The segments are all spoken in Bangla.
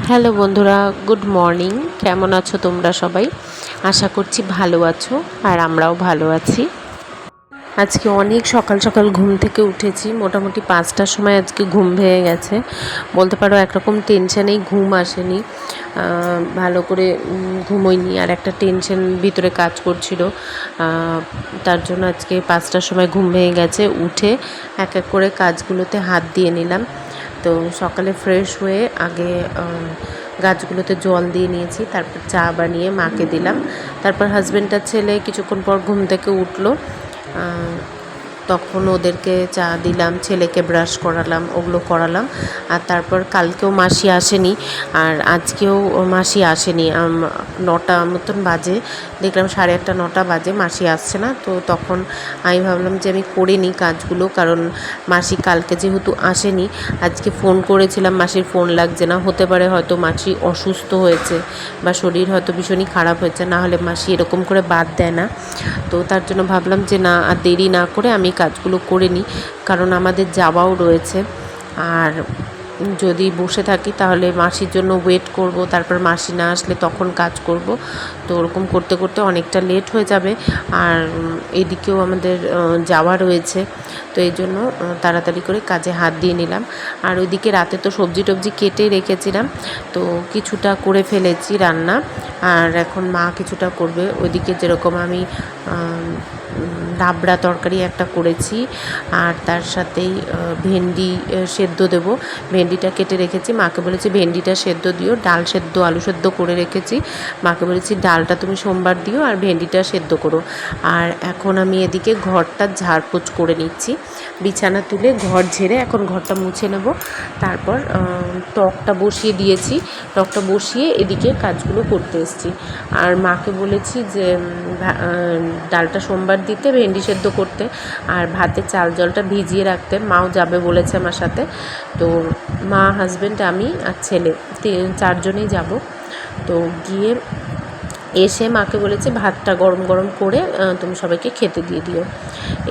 হ্যালো বন্ধুরা, গুড মর্নিং। কেমন আছো তোমরা সবাই? আশা করছি ভালো আছো, আর আমরাও ভালো আছি। আজকে অনেক সকাল সকাল ঘুম থেকে উঠেছি, মোটামুটি 5টার সময় আজকে ঘুম ভেঙে গেছে। বলতে পারো একরকম টেনশানেই ঘুম আসেনি, ভালো করে ঘুমোইনি, আর একটা টেনশন ভিতরে কাজ করছিল। তার জন্য আজকে 5টার সময় ঘুম ভেঙে গেছে। উঠে এক এক করে কাজগুলোতে হাত দিয়ে নিলাম। তো সকালে ফ্রেশ হয়ে আগে গাছগুলোতে জল দিয়ে নিয়েছি, তারপর চা বানিয়ে মাকে দিলাম। তারপর হাজব্যান্ড আর ছেলে কিছুক্ষণ পর ঘুম থেকে উঠলো, তখন ওদেরকে চা দিলাম, ছেলেকে ব্রাশ করালাম, ওগুলো করালাম। আর তারপর কালকেও মাসি আসেনি, আর আজকেও মাসি আসেনি। 9টা মতন বাজে, দেখলাম 8:30 9টা বাজে, মাসি আসছে না। তো তখন আমি ভাবলাম যে আমি করে নিই কাজগুলো, কারণ মাসি কালকে যেহেতু আসেনি। আজকে ফোন করেছিলাম, মাসির ফোন লাগছে না। হতে পারে হয়তো মাসি অসুস্থ হয়েছে বা শরীর হয়তো ভীষণই খারাপ হয়েছে, না হলে মাসি এরকম করে বাদ দেয় না। তো তার জন্য ভাবলাম যে না, আর দেরি না করে আমি কাজগুলো করে নিই, কারণ আমাদের যাওয়াও রয়েছে। আর যদি বসে থাকি তাহলে মাসির জন্য ওয়েট করব, তারপর মাসি না আসলে তখন কাজ করব। তো ওরকম করতে করতে অনেকটা লেট হয়ে যাবে, আর এদিকেও আমাদের যাওয়া রয়েছে। তো এই জন্য তাড়াতাড়ি করে কাজে হাত দিয়ে নিলাম। আর ওইদিকে রাতে তো সবজি টবজি কেটে রেখেছিলাম, তো কিছুটা করে ফেলেছি রান্না, আর এখন মা কিছুটা করবে। ওইদিকে যেরকম আমি লাবড়া তরকারি একটা করেছি, আর তার সাথেই ভেন্ডি সেদ্ধ দেবো। ভেন্ডিটা কেটে রেখেছি, মাকে বলেছি ভেন্ডিটা সেদ্ধ দিও। ডাল সেদ্ধ, আলু সেদ্ধ করে রেখেছি, মাকে বলেছি ডালটা তুমি সোমবার দিও আর ভেন্ডিটা সেদ্ধ করো। আর এখন আমি এদিকে ঘরটা ঝাড়পোছ করে নিচ্ছি, বিছানা তুলে ঘর ঝেড়ে এখন ঘরটা মুছে নেব। তারপর টকটা বসিয়ে দিয়েছি, টকটা বসিয়ে এদিকে কাজগুলো করতে এসেছি। আর মাকে বলেছি যে ডালটা সোমবার দিতে, ভেন্ডি সেদ্ধ করতে, আর ভাতের চাল জলটা ভিজিয়ে রাখতে। মাও যাবে বলেছে আমার সাথে। তো মা, হাজব্যান্ড, আমি আর ছেলে, 4জনেই যাব। তো গিয়ে এসে মাকে বলেছে ভাতটা গরম গরম করে তুমি সবাইকে খেতে দিয়ে দিও,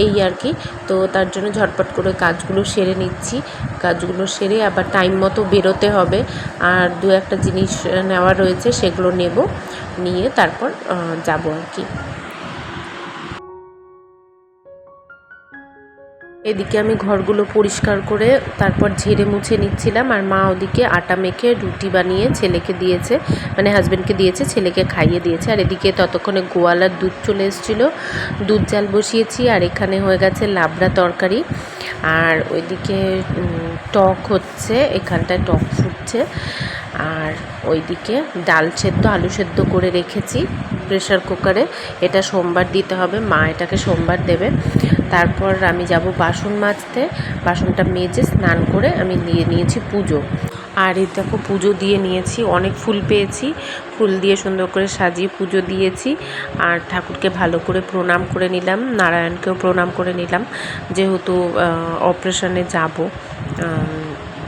এই আর কি। তো তার জন্য ঝটপট করে কাজগুলো সেরে নিচ্ছি। কাজগুলো সেরে আবার টাইম মতো বেরোতে হবে, আর 2-1টা জিনিস নেওয়া রয়েছে, সেগুলো নেব, নিয়ে তারপর যাব আর কি। এদিকে আমি ঘরগুলো পরিষ্কার করে তারপর ঝেড়ে মুছে নিচ্ছিলাম, আর মা ওদিকে আটা মেখে রুটি বানিয়ে ছেলেকে দিয়েছে, মানে হাজব্যান্ডকে দিয়েছে, ছেলেকে খাইয়ে দিয়েছে। আর এদিকে ততক্ষণে গোয়ালার দুধ চলে এসেছিলো, দুধ জাল বসিয়েছি। আর এখানে হয়ে গেছে লাবড়া তরকারি, আর ওইদিকে টক হচ্ছে, এখানটায় টক ফুটছে। আর ওইদিকে ডাল সেদ্ধ, আলু সেদ্ধ করে রেখেছি প্রেশার কুকারে। এটা সোমবার দিতে হবে, মা এটাকে সোমবার দেবে। তারপর আমি যাব বাসন মাজতে, বাসনটা মেজে স্নান করে আমি দিয়ে নিয়েছি পুজো। আর এই দেখো পুজো দিয়ে নিয়েছি, অনেক ফুল পেয়েছি, ফুল দিয়ে সুন্দর করে সাজিয়ে পুজো দিয়েছি। আর ঠাকুরকে ভালো করে প্রণাম করে নিলাম, নারায়ণকেও প্রণাম করে নিলাম, যেহেতু অপারেশনে যাব।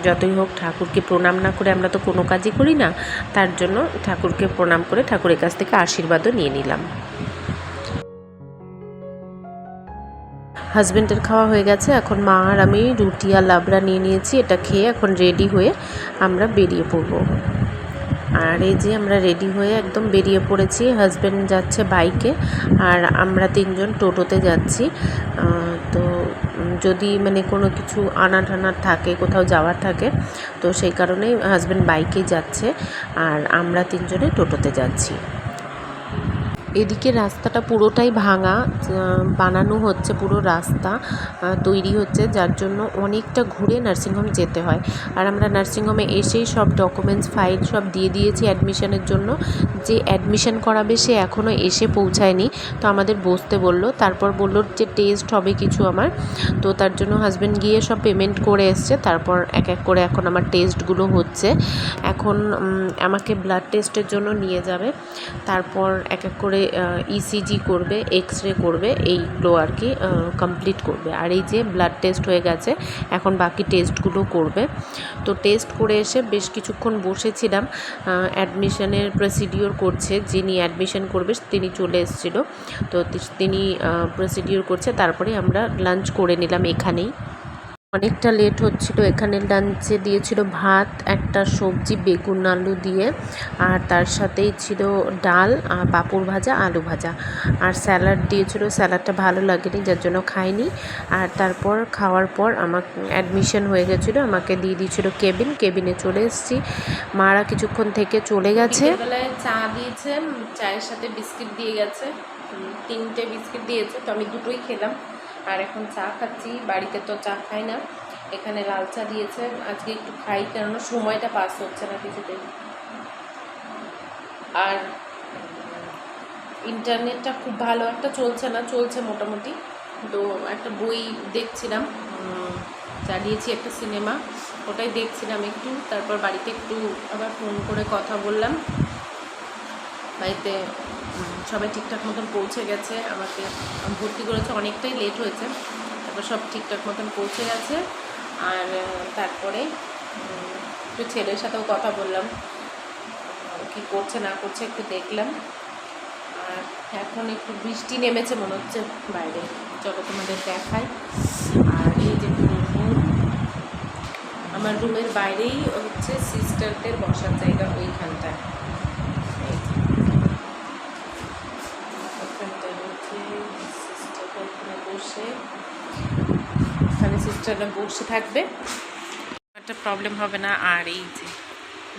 যতই হোক ঠাকুরকে প্রণাম না করে আমরা তো কোনো কাজই করি না, তার জন্য ঠাকুরকে প্রণাম করে ঠাকুরের কাছ থেকে আশীর্বাদও নিয়ে নিলাম। হাজব্যান্ডের খাওয়া হয়ে গেছে, এখন মা আর আমি রুটি আর লাবড়া নিয়ে নিয়েছি। এটা খেয়ে এখন রেডি হয়ে আমরা বেরিয়ে পড়ব। আর এই যে আমরা রেডি হয়ে একদম বেরিয়ে পড়েছি। হাজব্যান্ড যাচ্ছে বাইকে, আর আমরা 3জন টোটোতে যাচ্ছি। তো যদি মানে কোনো কিছু আনার থাকে, কোথাও যাওয়ার থাকে, তো সেই কারণেই হাজব্যান্ড বাইকেই যাচ্ছে, আর আমরা 3জনে টোটোতে যাচ্ছি। এদিকে রাস্তাটা পুরোটাই ভাঙা, বানানো হচ্ছে, পুরো রাস্তা তৈরি হচ্ছে, যার জন্য অনেকটা ঘুরে নার্সিংহোম যেতে হয়। আর আমরা নার্সিংহোমে এসেই সব ডকুমেন্টস ফাইল সব দিয়ে দিয়েছি অ্যাডমিশনের জন্য। যে অ্যাডমিশন করাবে সে এখনও এসে পৌঁছায়নি, তো আমাদের বসতে বললো। তারপর বললো যে টেস্ট হবে কিছু আমার, তো তার জন্য হাজব্যান্ড গিয়ে সব পেমেন্ট করে এসছে। তারপর এক এক করে এখন আমার টেস্টগুলো হচ্ছে। এখন আমাকে ব্লাড টেস্টের জন্য নিয়ে যাবে, তারপর এক এক করে ইসিজি করবে, এক্স রে করবে, এইগুলো আর কি কমপ্লিট করবে। আর এই যে ব্লাড টেস্ট হয়ে গেছে, এখন বাকি টেস্টগুলো করবে। তো টেস্ট করে এসে বেশ কিছুক্ষণ বসেছিলাম, অ্যাডমিশনের প্রসিডিওর করছে, যিনি অ্যাডমিশন করবে তিনি চলে এসেছিলো, তো তিনি প্রসিডিওর করছে। তারপরে আমরা লাঞ্চ করে নিলাম এখানেই। অনেকটা লেট হচ্ছিল। এখানে লাঞ্চে দিয়েছিল ভাত, একটা সবজি বেগুন আলু দিয়ে, আর তার সাথেই ছিল ডাল, পাঁপড় ভাজা, আলু ভাজা, আর স্যালাড দিয়েছিল। স্যালাডটা ভালো লাগেনি, যার জন্য খাইনি। আর তারপর খাওয়ার পর আমার অ্যাডমিশন হয়ে গেছিলো, আমাকে দিয়ে দিয়েছিল কেবিনে চলে এসেছি। মারা কিছুক্ষণ থেকে চলে গেছে। বিকেলবেলায় চা দিয়েছে, চায়ের সাথে বিস্কিট দিয়ে গেছে, 3টে বিস্কিট দিয়েছে, তো আমি দুটোই খেলাম। আর এখন চা খাচ্ছি, বাড়িতে তো চা খাই না, এখানে লাল চা দিয়েছে, আজকে একটু খাই, কেননা সময়টা পাস হচ্ছে না কিছুতেই। আর ইন্টারনেটটা খুব ভালো একটা চলছে না, চলছে মোটামুটি। তো একটা বই দেখছিলাম, চালিয়েছি একটা সিনেমা, ওটাই দেখছিলাম একটু। তারপর বাড়িতে একটু আবার ফোন করে কথা বললাম। বাড়িতে সবাই ঠিকঠাক মতন পৌঁছে গেছে, আমাকে ভর্তি করেছে, অনেকটাই লেট হয়েছে, তারপর সব ঠিকঠাক মতন পৌঁছে গেছে। আর তারপরে একটু ছেলের সাথেও কথা বললাম, কী করছে না করছে একটু দেখলাম। আর এখন একটু বৃষ্টি নেমেছে মনে হচ্ছে বাইরে, চলো তোমাদের দেখাই। আর এই যে রুম, আমার রুমের বাইরেই হচ্ছে সিস্টারদের বসার জায়গা, ওইখানটায় সিস্টাররা বসে থাকবে, একটা প্রবলেম হবে না। আর এই যে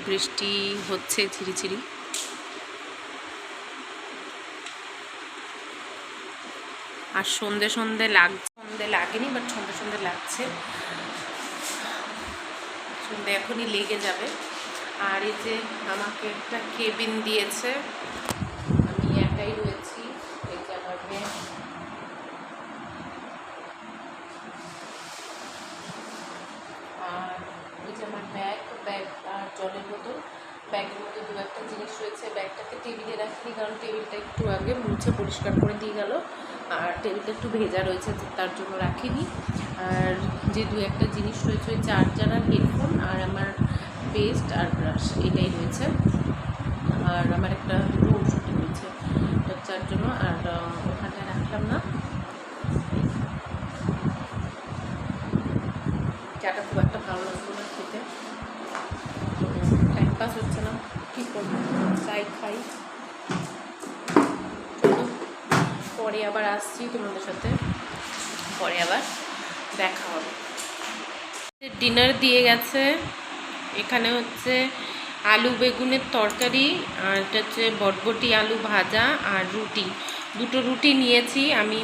বৃষ্টি হচ্ছে ঝিরিঝিরি, আর সন্ধে লাগেনি, বাট সন্ধে লাগছে, সন্ধে এখনই লেগে যাবে। আর এই যে আমাকে একটা কেবিন দিয়েছে, আমি একাই রয়েছি, এই যে আমার মেয়ে, আর এই যে আমার ব্যাগ আর জলের বোতল, ব্যাগের মধ্যে দু একটা জিনিস রয়েছে। ব্যাগটাকে টেবিলে রাখিনি, কারণ টেবিলটা একটু আগে মুছে পরিষ্কার করে দিয়ে গেল, আর টেবিলটা একটু ভেজা রয়েছে, তার জন্য রাখিনি। আর যে দু একটা জিনিস রয়েছে, ওই চার্জার আর হেডফোন, আর আমার পেস্ট আর ব্রাশ, এটাই রয়েছে। আর আমার একটা দুটো ওষুধ রয়েছে বাচ্চার জন্য, আর ওখানটায় রাখলাম না। চাটা খুব একটা ভালো লাগলো না খেতে, টাইম পাস হচ্ছে না, কী করবো, চাই খাই। চলো পরে আবার আসছি তোমাদের সাথে, পরে আবার দেখা হবে। ডিনার দিয়ে গেছে, এখানে হচ্ছে আলু বেগুনের তরকারি, আর এটা হচ্ছে বটবটি আলু ভাজা, আর রুটি, দুটো রুটি নিয়েছি আমি।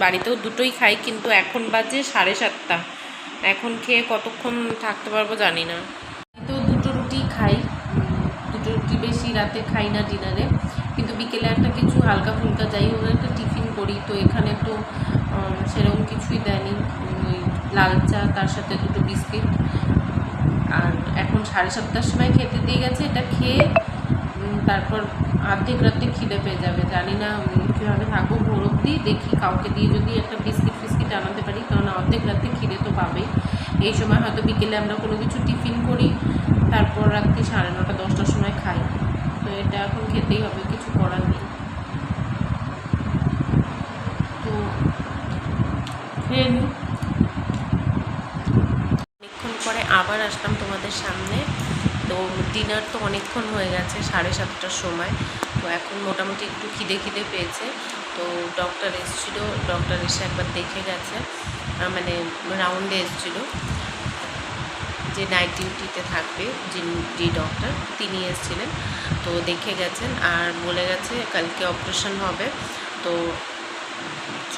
বাড়িতেও দুটোই খাই, কিন্তু এখন বাজে 7:30, এখন খেয়ে কতক্ষণ থাকতে পারবো জানি না। তো দুটো রুটি খাই, দুটো রুটি, বেশি রাতে খাই না ডিনারে, কিন্তু বিকেলে একটা কিছু হালকা ফুলকা যাই হোক একটা টিফিন করি। তো এখানে তো সেরকম কিছুই দেয়নি, ওই লাল চা, তার সাথে দুটো বিস্কিট। আর এখন 7:30 সময় খেতে দিয়ে গেছে, এটা খেয়ে তারপর অর্ধেক রাতে খিদে পেয়ে যাবে, জানি না কীভাবে থাকবো ভোর অবধি। দেখি কাউকে দিয়ে যদি একটা বিস্কিট আনাতে পারি, কারণ অর্ধেক রাতে খিদে তো পাবেই। এই সময় হয়তো বিকেলে আমরা কোনো কিছু টিফিন করি, তারপর রাত্রি 9:30 10টার সময় খাই। তো এটা এখন খেতেই হবে, কিছু করার নেই। তো খেয়ে নিই। অনেকক্ষণ পরে আবার আসলাম তোমাদের সামনে। তো ডিনার তো অনেকক্ষণ হয়ে গেছে, 7:30টার সময়। তো এখন মোটামুটি একটু খিদে পেয়েছে। তো ডক্টর এসেছিলো, ডক্টর এসে একবার দেখে গেছে, মানে রাউন্ডে এসেছিলো, যে নাইট ডিউটিতে থাকবে যে ডক্টর, তিনি এসেছিলেন। তো দেখে গেছেন আর বলে গেছে কালকে অপারেশন হবে। তো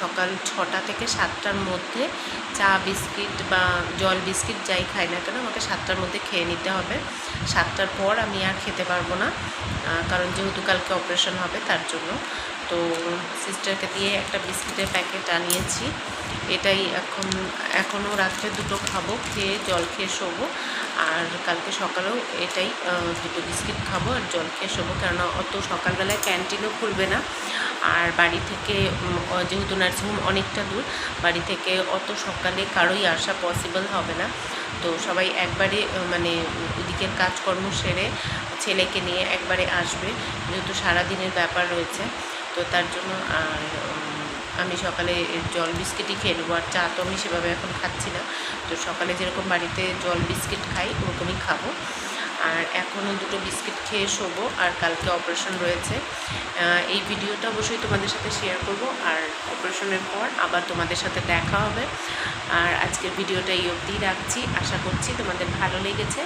সকাল 6টা থেকে 7টার মধ্যে চা বিস্কিট বা জল বিস্কিট যাই খাই না কেন, আমাকে 7টার মধ্যে খেয়ে নিতে হবে। 7টার পর আমি আর খেতে পারবো না, কারণ যেহেতু কালকে অপারেশন হবে তার জন্য। তো সিস্টারকে দিয়ে একটা বিস্কিটের প্যাকেট আনিয়েছি, এটাই এখনও রাত্রে দুটো খাবো, খেয়ে জল খেয়ে শোবো। আর কালকে সকালেও এটাই, দুটো বিস্কিট খাবো আর জল খেয়ে শোবো, কেননা অত সকালবেলায় ক্যান্টিনও খুলবে না। আর বাড়ি থেকে, যেহেতু নার্সিংহোম অনেকটা দূর, বাড়ি থেকে অত সকালে কারোই আসা পসিবল হবে না। তো সবাই একবারে মানে ওদিকের কাজকর্ম সেরে ছেলেকে নিয়ে একবারে আসবে, যেহেতু সারাদিনের ব্যাপার রয়েছে। তো তার জন্য আর আমি সকালে জল বিস্কিটই খেয়ে নেবো, আর চা তো আমি সেভাবে এখন খাচ্ছি না। তো সকালে যেরকম বাড়িতে জল বিস্কিট খাই ওরকমই খাবো। আর এখনও 2টো বিস্কিট খেয়ে শোবো, আর কালকে অপারেশন রয়েছে। এই ভিডিওটা অবশ্যই তোমাদের সাথে শেয়ার করব, আর অপারেশনের পর আবার তোমাদের সাথে দেখা হবে। আর আজকের ভিডিওটা এই অবধি রাখছি, আশা করছি তোমাদের ভালো লেগেছে।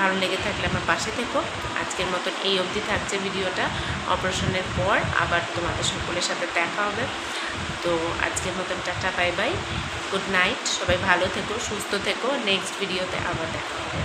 ভালো লেগে থাকলে আমার পাশে থেকো। আজকের মতন এই অবধি থাকছে ভিডিওটা। অপারেশনের পর আবার তোমাদের সকলের সাথে দেখা হবে। তো আজকের মতন tata, bye bye, good night. সবাই ভালো থেকো, সুস্থ থেকো। নেক্সট ভিডিওতে আবার দেখা হবে।